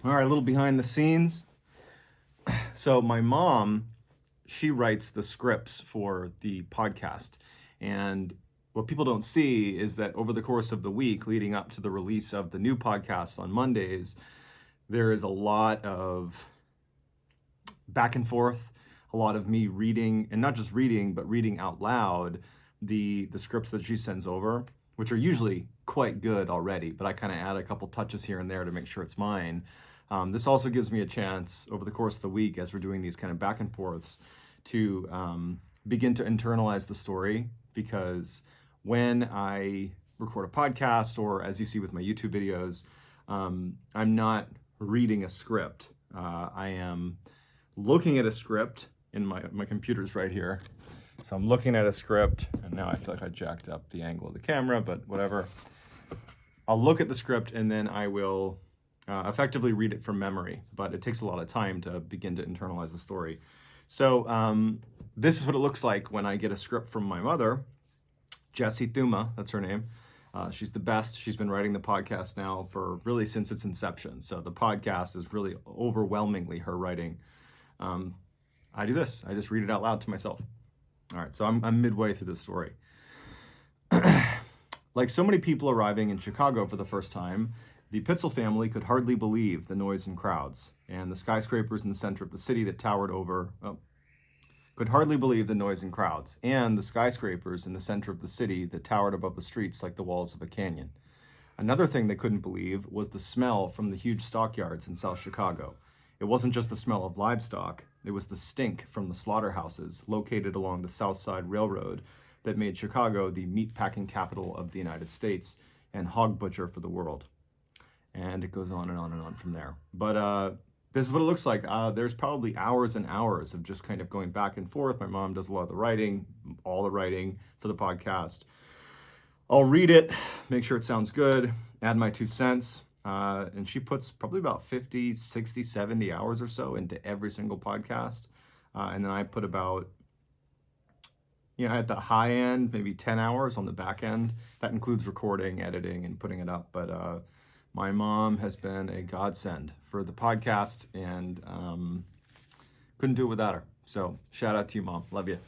All right, a little behind the scenes. So my mom, she writes the scripts for the podcast. And what people don't see is that over the course of the week leading up to the release of the new podcast on Mondays, there is a lot of back and forth, a lot of me reading, and not just reading, but reading out loud the scripts that she sends over, which are usually quite good already, but I kind of add a couple touches here and there to make sure it's mine. This also gives me a chance over the course of the week, as we're doing these kind of back and forths, to begin to internalize the story, because when I record a podcast, or as you see with my YouTube videos, I'm not reading a script. I am looking at a script, and my computer's right here. So I'm looking at a script, and now I feel like I jacked up the angle of the camera, but whatever. I'll look at the script, and then I will effectively read it from memory, but it takes a lot of time to begin to internalize the story. So this is what it looks like when I get a script from my mother, Jessie Thuma, that's her name. She's the best. She's been writing the podcast now for really since its inception. So the podcast is really overwhelmingly her writing. I do this. I just read it out loud to myself. All right, so I'm midway through the story. Like so many people arriving in Chicago for the first time, the Pitzel family could hardly believe the noise and crowds, and the skyscrapers in the center of the city that towered over, could hardly believe the noise and crowds, and the skyscrapers in the center of the city that towered above the streets like the walls of a canyon. Another thing they couldn't believe was the smell from the huge stockyards in South Chicago. It wasn't just the smell of livestock, it was the stink from the slaughterhouses located along the South Side Railroad that made Chicago the meatpacking capital of the United States and hog butcher for the world. And it goes on and on and on from there. But this is what it looks like. There's probably hours and hours of just kind of going back and forth. My mom does a lot of the writing, all the writing for the podcast. I'll read it, make sure it sounds good, add my 2 cents. And she puts probably about 50, 60, 70 hours or so into every single podcast. And then I put about, at the high end, maybe 10 hours on the back end. That includes recording, editing, and putting it up. But my mom has been a godsend for the podcast, and couldn't do it without her. So shout out to you, Mom. Love you.